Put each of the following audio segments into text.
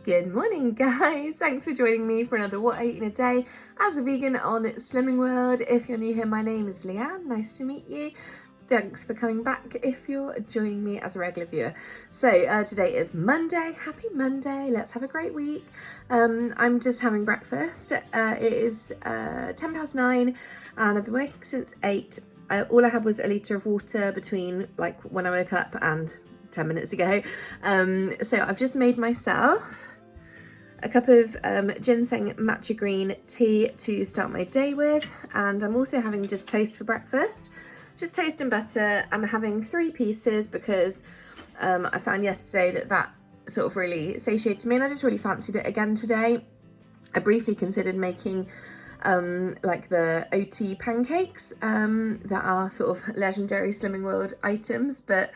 Good morning, guys. Thanks for joining me for another What I Eat in a Day as a vegan on Slimming World. If you're new here, my name is Leanne. Nice to meet you. Thanks for coming back if you're joining me as a regular viewer. So today is Monday. Happy Monday. Let's have a great week. I'm just having breakfast. It is 9:10 and I've been working since 8. All I had was a litre of water between like when I woke up and 10 minutes ago. So I've just made myself a cup of ginseng matcha green tea to start my day with, and I'm also having just toast for breakfast, just toast and butter. I'm having 3 pieces because I found yesterday that sort of really satiated me and I just really fancied it again today. I briefly considered making like the OT pancakes that are sort of legendary Slimming World items, but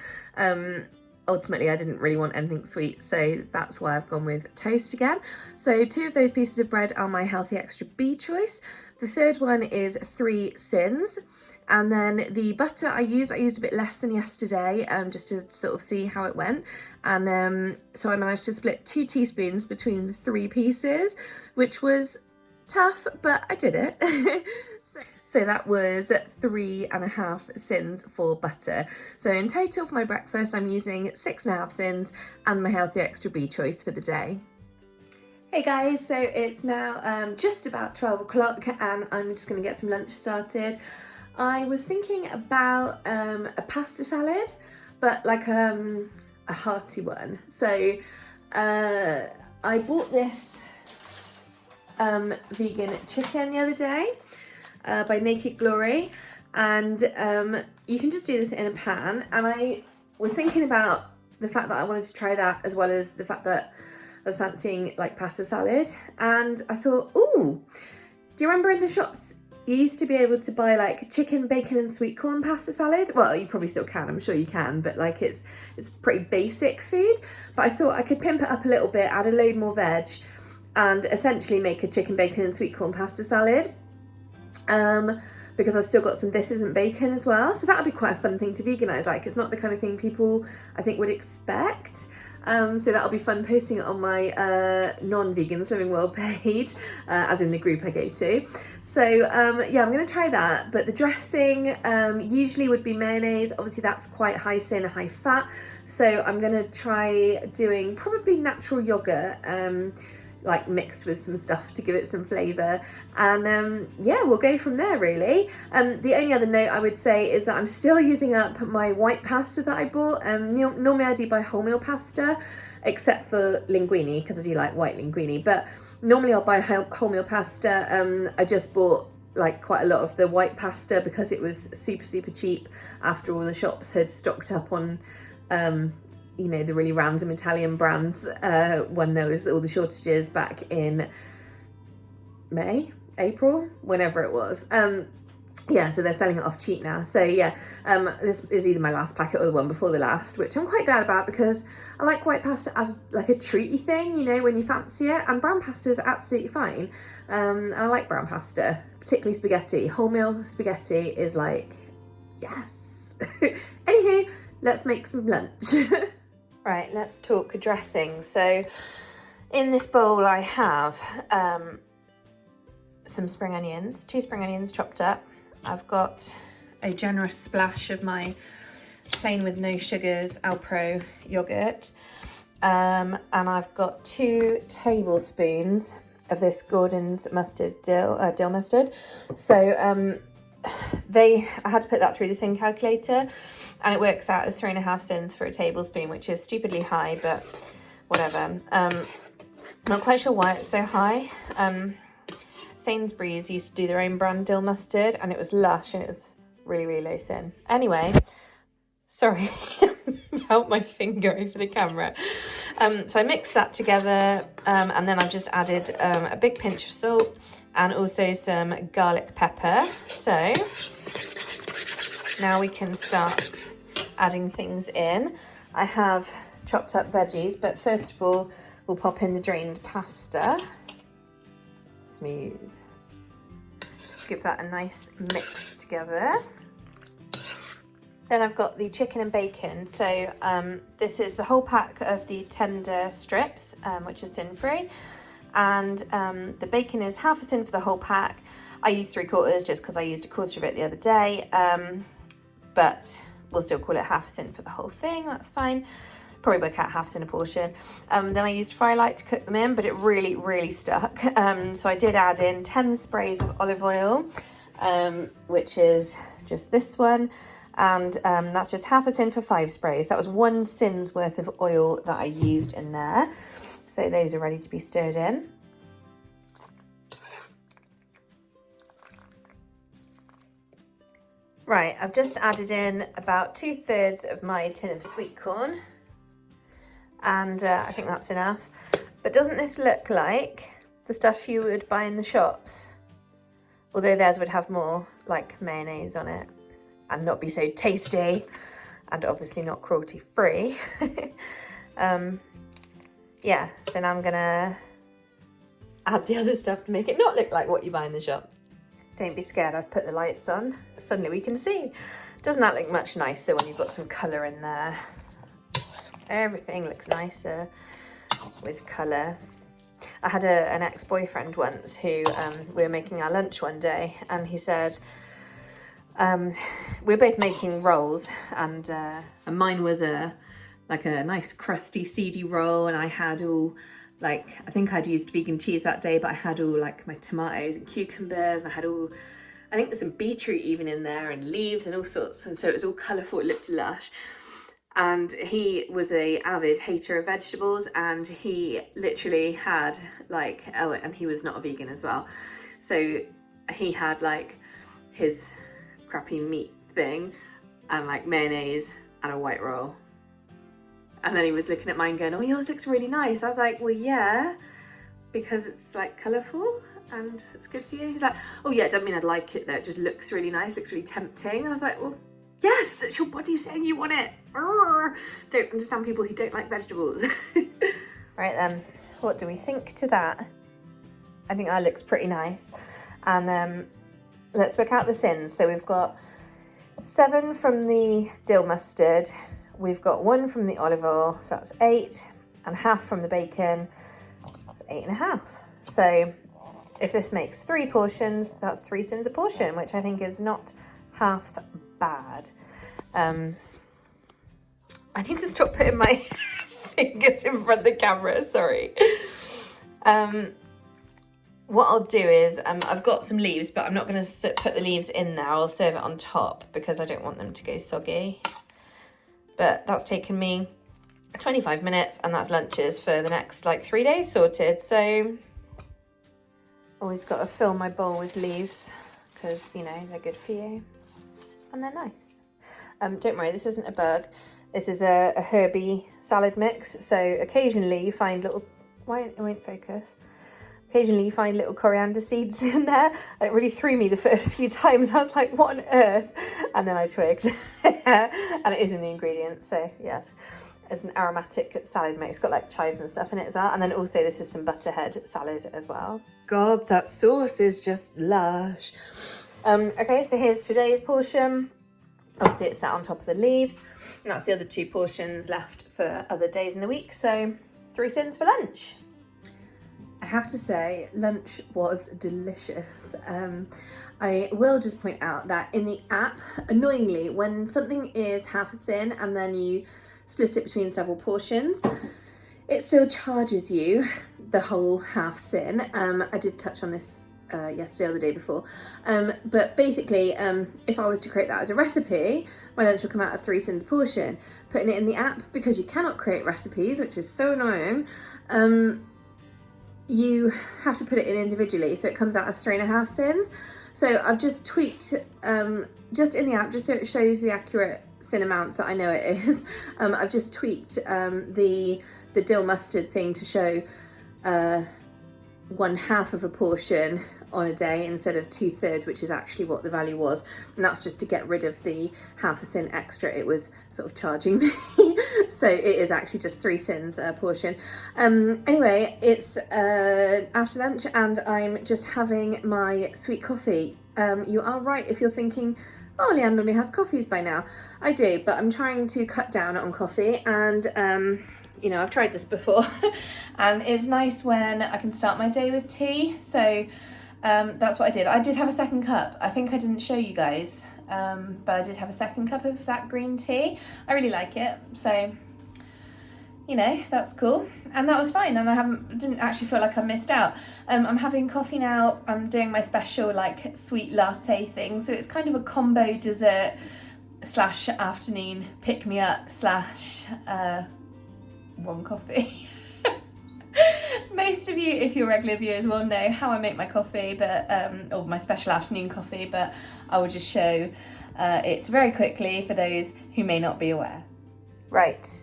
ultimately I didn't really want anything sweet, so that's why I've gone with toast again. So 2 of those pieces of bread are my Healthy Extra B choice. The third one is 3 Sins. And then the butter I used a bit less than yesterday, just to sort of see how it went. And so I managed to split 2 teaspoons between the 3 pieces, which was tough, but I did it. So that was 3.5 Sins for butter. So in total for my breakfast, I'm using 6.5 Sins and my Healthy Extra B choice for the day. Hey guys, so it's now just about 12 o'clock and I'm just gonna get some lunch started. I was thinking about a pasta salad, but like a hearty one. So I bought this vegan chicken the other day by Naked Glory, and you can just do this in a pan. And I was thinking about the fact that I wanted to try that, as well as the fact that I was fancying like pasta salad, and I thought, ooh, do you remember in the shops you used to be able to buy like chicken, bacon and sweet corn pasta salad? Well, you probably still can, I'm sure you can, but like it's pretty basic food. But I thought I could pimp it up a little bit, add a load more veg, and essentially make a chicken, bacon and sweet corn pasta salad. Because I've still got some This Isn't Bacon as well. So that would be quite a fun thing to veganise. Like, it's not the kind of thing people, I think, would expect. So that'll be fun posting it on my non-vegan Slimming World page, as in the group I go to. So yeah, I'm going to try that. But the dressing usually would be mayonnaise. Obviously that's quite high sin, high fat. So I'm going to try doing probably natural yogurt, like mixed with some stuff to give it some flavour, and yeah, we'll go from there really. The only other note I would say is that I'm still using up my white pasta that I bought. Normally I do buy wholemeal pasta, except for linguine, because I do like white linguine, but normally I'll buy wholemeal pasta. I just bought like quite a lot of the white pasta because it was super cheap after all the shops had stocked up on you know, the really random Italian brands when there was all the shortages back in May, April, whenever it was. Yeah, so they're selling it off cheap now. So yeah, this is either my last packet or the one before the last, which I'm quite glad about because I like white pasta as like a treaty thing, you know, when you fancy it. And brown pasta is absolutely fine. And I like brown pasta, particularly spaghetti. Wholemeal spaghetti is like, yes. Anywho, let's make some lunch. Right, let's talk dressing. So in this bowl I have some spring onions, 2 spring onions chopped up. I've got a generous splash of my plain with no sugars Alpro yogurt. And I've got 2 tablespoons of this Gordon's mustard dill mustard. So I had to put that through the sin calculator, and it works out as 3.5 Sins for a tablespoon, which is stupidly high, but whatever. Not quite sure why it's so high. Sainsbury's used to do their own brand dill mustard, and it was lush and it was really low sin. Anyway, sorry, held my finger over the camera. So I mixed that together, and then I've just added a big pinch of salt and also some garlic pepper. So now we can start adding things in. I have chopped up veggies, but first of all, we'll pop in the drained pasta. Smooth. Just give that a nice mix together. Then I've got the chicken and bacon. So this is the whole pack of the tender strips, which is sin-free. And the bacon is half a sin for the whole pack. I used 3/4 just because I used a quarter of it the other day. But we'll still call it half a sin for the whole thing, that's fine. Probably work out half a sin a portion. Then I used Firelight to cook them in, but it really stuck. So I did add in 10 sprays of olive oil, which is just this one. And that's just half a sin for 5 sprays. That was 1 sin's worth of oil that I used in there. So those are ready to be stirred in. Right, I've just added in about 2/3 of my tin of sweet corn. And I think that's enough. But doesn't this look like the stuff you would buy in the shops? Although theirs would have more like mayonnaise on it and not be so tasty, and obviously not cruelty free. Yeah, so now I'm gonna add the other stuff to make it not look like what you buy in the shops. Don't be scared, I've put the lights on. Suddenly we can see. Doesn't that look much nicer when you've got some colour in there? Everything looks nicer with colour. I had an ex-boyfriend once who we were making our lunch one day, and he said, we were both making rolls, and mine was like a nice crusty seedy roll, and I had all like, I think I'd used vegan cheese that day, but I had all like my tomatoes and cucumbers, and I had all, I think there's some beetroot even in there, and leaves and all sorts, and so it was all colourful, it looked lush. And he was a avid hater of vegetables, and he literally had like, oh, and he was not a vegan as well, so he had like his crappy meat thing and like mayonnaise and a white roll. And then he was looking at mine going, oh, yours looks really nice. I was like, well, yeah, because it's like colourful and it's good for you. He's like, oh yeah, it doesn't mean I'd like it though. It just looks really nice, looks really tempting. I was like, well, yes, it's your body saying you want it. Arrgh. Don't understand people who don't like vegetables. Right then, what do we think to that? I think that looks pretty nice. And let's work out the sins. So we've got 7 from the dill mustard. We've got 1 from the olive oil, so that's 8, and half from the bacon, that's 8.5. So if this makes 3 portions, that's 3 sins a portion, which I think is not half bad. I need to stop putting my fingers in front of the camera, sorry. What I'll do is, I've got some leaves, but I'm not going to put the leaves in there. I'll serve it on top because I don't want them to go soggy. But that's taken me 25 minutes, and that's lunches for the next like 3 days sorted. So always got to fill my bowl with leaves because, you know, they're good for you and they're nice. Don't worry, this isn't a bug. This is a herby salad mix. So occasionally you find little, it won't focus. Occasionally you find little coriander seeds in there. It really threw me the first few times. I was like, what on earth? And then I twigged. And it is in the ingredients, so yes. It's an aromatic salad mix. It's got like chives and stuff in it as well. And then also this is some butterhead salad as well. God, that sauce is just lush. Okay, so here's today's portion. Obviously it's sat on top of the leaves. And that's the other 2 portions left for other days in the week. So 3 sins for lunch. I have to say, lunch was delicious. I will just point out that in the app, annoyingly, when something is half a sin and then you split it between several portions, it still charges you the whole half sin. I did touch on this yesterday or the day before. But basically, if I was to create that as a recipe, my lunch would come out of 3 sins a portion. Putting it in the app, because you cannot create recipes, which is so annoying, you have to put it in individually, so it comes out as 3.5 sins. So I've just tweaked, just in the app, just so it shows the accurate sin amount that I know it is. I've just tweaked the dill mustard thing to show 1/2 of a portion on a day instead of 2/3, which is actually what the value was. And that's just to get rid of the half a sin extra it was sort of charging me. So it is actually just 3 sins a portion. Anyway, it's after lunch and I'm just having my sweet coffee. You are right if you're thinking, oh, Leanne normally has coffees by now. I do, but I'm trying to cut down on coffee, and you know, I've tried this before and it's nice when I can start my day with tea. So that's what I did. I did have a second cup. I think I didn't show you guys, but I did have a second cup of that green tea. I really like it, so you know, that's cool. And that was fine, and I didn't actually feel like I missed out. I'm having coffee now. I'm doing my special like sweet latte thing, so it's kind of a combo dessert slash afternoon pick me up slash one coffee. Most of you, if you're regular viewers, will know how I make my coffee, but or my special afternoon coffee, but I will just show it very quickly for those who may not be aware. Right,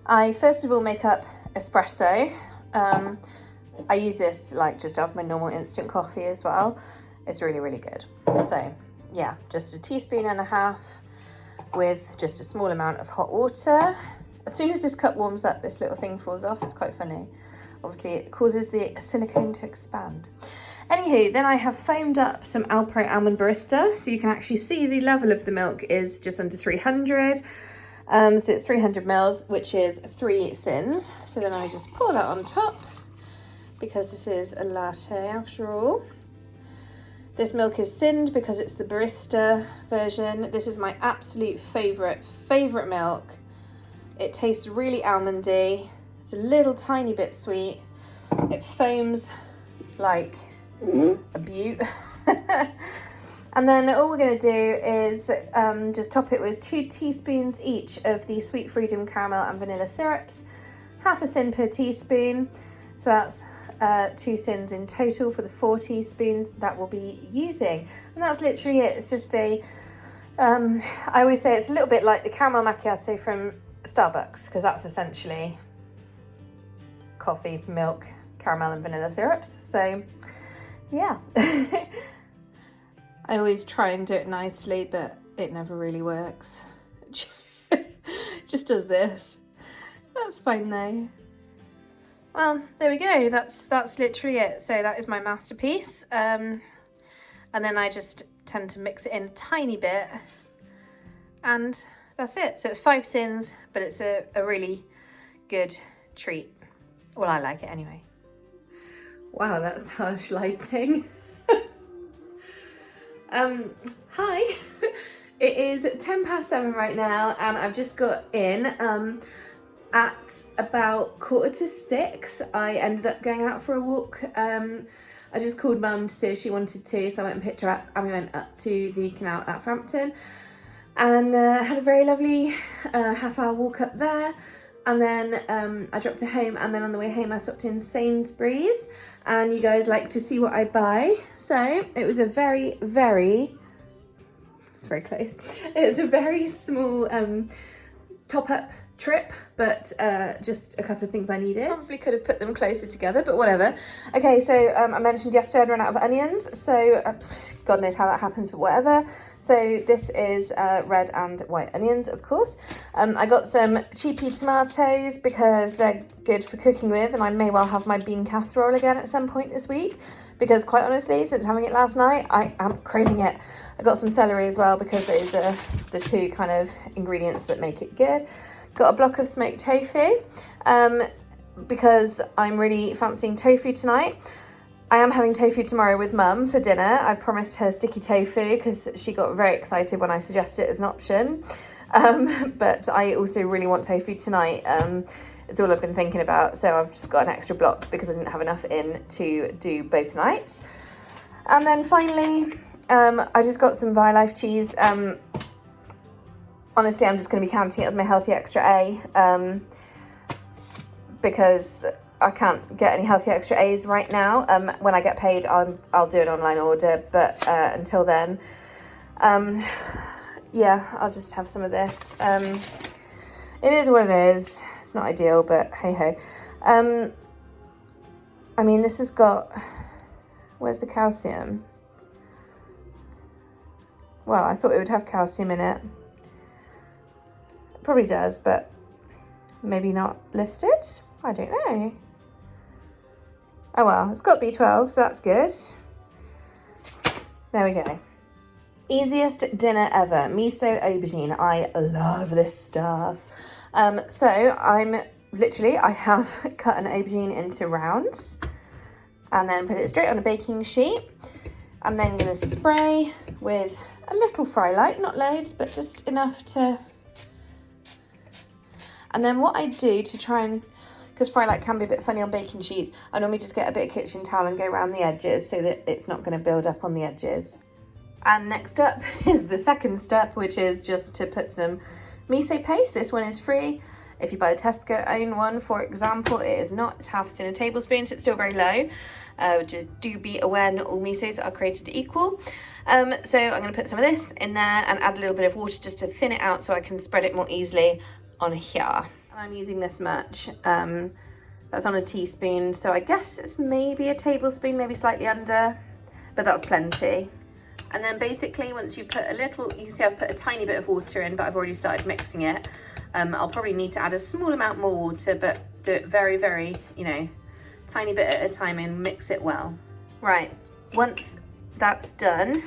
I first of all make up espresso. I use this like just as my normal instant coffee as well. It's really, really good. So yeah, just a teaspoon and a half with just a small amount of hot water. As soon as this cup warms up, this little thing falls off. It's quite funny. Obviously it causes the silicone to expand. Anywho, then I have foamed up some Alpro Almond Barista, so you can actually see the level of the milk is just under 300. So it's 300 mils, which is 3 sins. So then I just pour that on top, because this is a latte after all. This milk is sinned because it's the barista version. This is my absolute favorite milk. It tastes really almondy. It's a little tiny bit sweet. It foams like a beaut. And then all we're going to do is just top it with 2 teaspoons each of the Sweet Freedom caramel and vanilla syrups, half a sin per teaspoon. So that's 2 sins in total for the 4 teaspoons that we'll be using. And that's literally it. It's just a, I always say it's a little bit like the caramel macchiato from Starbucks, because that's essentially coffee, milk, caramel and vanilla syrups. So yeah. I always try and do it nicely, but it never really works. Just does this. That's fine though. Well, there we go. That's literally it. So that is my masterpiece. And then I just tend to mix it in a tiny bit, and that's it. So it's 5 sins, but it's a really good treat. Well, I like it anyway. Wow, that's harsh lighting. Hi. It is 7:10 right now, and I've just got in at about 5:45. I ended up going out for a walk. I just called Mum to see if she wanted to, so I went and picked her up, and we went up to the canal at Frampton, and had a very lovely half-hour walk up there. And then I dropped her home, and then on the way home I stopped in Sainsbury's, and you guys like to see what I buy. So it was a very, it's very close. It was a very small top-up trip, but just a couple of things I needed. Probably could have put them closer together, but whatever. Okay, so I mentioned yesterday I'd run out of onions, so God knows how that happens, but whatever. So this is red and white onions, of course. I got some cheapy tomatoes because they're good for cooking with, and I may well have my bean casserole again at some point this week, because quite honestly, since having it last night, I am craving it. I got some celery as well, because those are the 2 kind of ingredients that make it good. Got a block of smoked tofu, because I'm really fancying tofu tonight. I am having tofu tomorrow with Mum for dinner. I promised her sticky tofu because she got very excited when I suggested it as an option. But I also really want tofu tonight. It's all I've been thinking about, so I've just got an extra block because I didn't have enough in to do both nights. And then finally, I just got some Violife cheese. Honestly, I'm just going to be counting it as my Healthy Extra A, because I can't get any Healthy Extra A's right now. When I get paid, I'll do an online order, but until then, yeah, I'll just have some of this. It is what it is. It's not ideal, but hey ho. I mean, this has got, where's the calcium? Well, I thought it would have calcium in it. It probably does, but maybe not listed. I don't know. Oh well, it's got B12, so that's good. There we go. Easiest dinner ever, miso aubergine. I love this stuff. So I have cut an aubergine into rounds and then put it straight on a baking sheet. I'm then going to spray with a little fry light, not loads, but just enough to... And then what I do to try and, because fry light can be a bit funny on baking sheets, I normally just get a bit of kitchen towel and go around the edges so that it's not going to build up on the edges. And next up is the second step, which is just to put some miso paste. This one is free. If you buy the Tesco own one, for example, it is not. It's half in a tablespoon, so it's still very low. Just do be aware not all misos are created equal. So I'm going to put some of this in there and add a little bit of water just to thin it out so I can spread it more easily on here. And I'm using this much. That's on a teaspoon, so I guess it's maybe a tablespoon, maybe slightly under, but that's plenty. And then basically once you put a little, you see I've put a tiny bit of water in, but I've already started mixing it. I'll probably need to add a small amount more water, but do it very, very, tiny bit at a time and mix it well. Right, once that's done,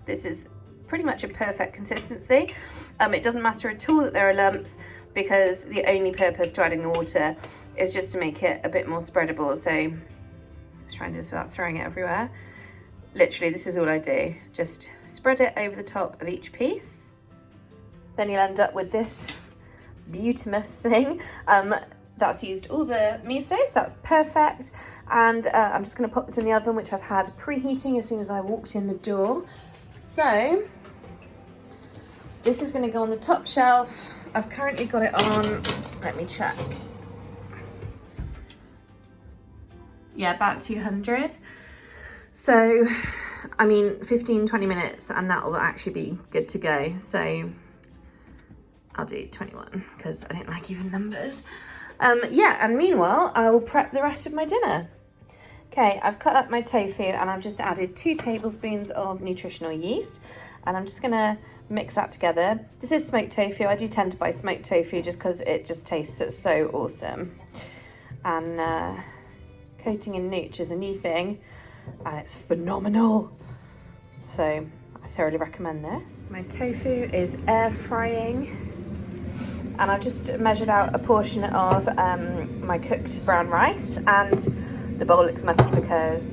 this is pretty much a perfect consistency. It doesn't matter at all that there are lumps because the only purpose to adding the water is just to make it a bit more spreadable. So let's try and do this without throwing it everywhere. Literally, this is all I do. Just spread it over the top of each piece. Then you'll end up with this beautimous thing. That's used all the misos, that's perfect. And I'm just gonna pop this in the oven, which I've had preheating as soon as I walked in the door. So, this is gonna go on the top shelf. I've currently got it on, let me check. Yeah, about 200. So, I mean, 15-20 minutes and that will actually be good to go. So, I'll do 21 because I don't like even numbers. Yeah, and meanwhile, I will prep the rest of my dinner. Okay, I've cut up my tofu and I've just added 2 tablespoons of nutritional yeast. And I'm just gonna mix that together. This is smoked tofu. I do tend to buy smoked tofu just because it just tastes so awesome. And coating in nooch is a new thing. And it's phenomenal. So I thoroughly recommend this. My tofu is air frying and I've just measured out a portion of my cooked brown rice, and the bowl looks mucky because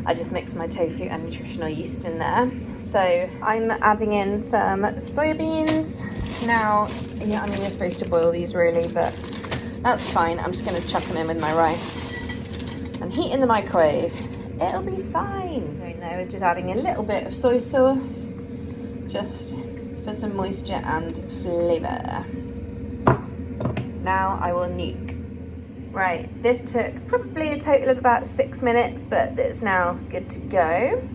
I just mixed my tofu and nutritional yeast in there. So I'm adding in some soybeans. Now, yeah, I mean, you're supposed to boil these really, but that's fine. I'm just gonna chuck them in with my rice and heat in the microwave. It'll be fine. Doing there is just adding a little bit of soy sauce, just for some moisture and flavour. Now I will nuke. Right, this took probably a total of about 6 minutes, but it's now good to go.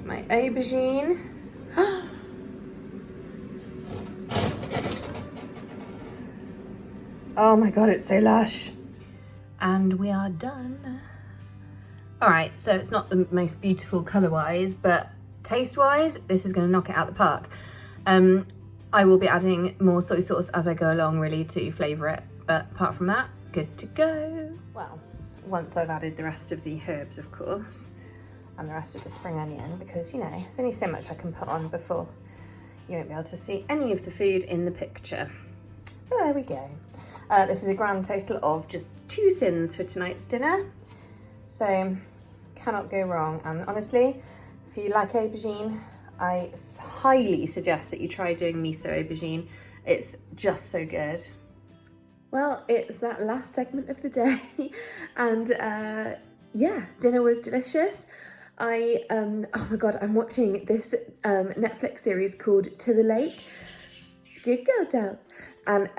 My aubergine. Oh my god, it's so lush. And we are done. All right, so it's not the most beautiful color-wise, but taste-wise, this is gonna knock it out the park. I will be adding more soy sauce as I go along, really, to flavor it. But apart from that, good to go. Well, once I've added the rest of the herbs, of course, and the rest of the spring onion, because, there's only so much I can put on before you won't be able to see any of the food in the picture. So there we go. This is a grand total of just 2 sins for tonight's dinner. So, cannot go wrong. And honestly, if you like aubergine, I highly suggest that you try doing miso aubergine. It's just so good. Well, it's that last segment of the day. And yeah, dinner was delicious. Oh my God, I'm watching this Netflix series called To the Lake. Good girl, Dels. And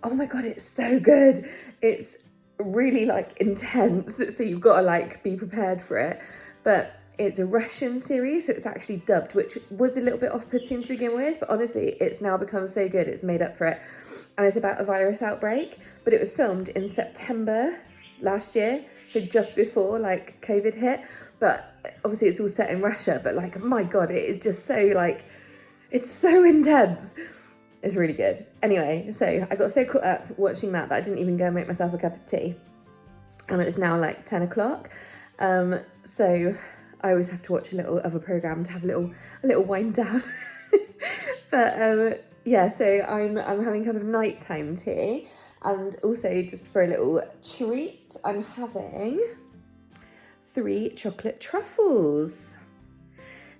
oh my God, it's so good. It's really intense, so you've got to be prepared for it. But it's a Russian series, so it's actually dubbed, which was a little bit off-putting to begin with, but honestly, it's now become so good, it's made up for it. And it's about a virus outbreak, but it was filmed in September last year, so just before COVID hit. But obviously it's all set in Russia, but my God, it is just so it's so intense. It's really good. Anyway, so I got so caught up watching that I didn't even go and make myself a cup of tea. And it's now 10 o'clock. So I always have to watch a little other program to have a little wind down. But yeah, so I'm having a cup of nighttime tea, and also just for a little treat, I'm having 3 chocolate truffles.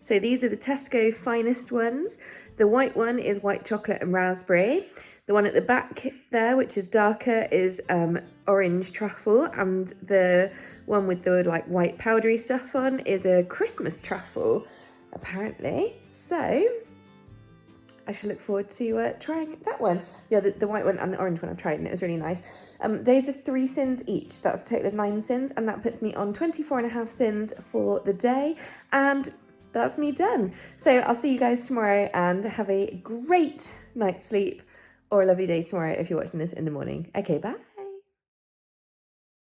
So these are the Tesco Finest ones. The white one is white chocolate and raspberry. The one at the back there, which is darker, is orange truffle, and the one with the like white powdery stuff on is a Christmas truffle, apparently. So I shall look forward to trying that one. Yeah, the white one and the orange one I've tried, and it was really nice. Those are 3 sins each. That's a total of 9 sins, and that puts me on 24.5 sins for the day. And that's me done. So I'll see you guys tomorrow, and have a great night's sleep, or a lovely day tomorrow if you're watching this in the morning. Okay, bye.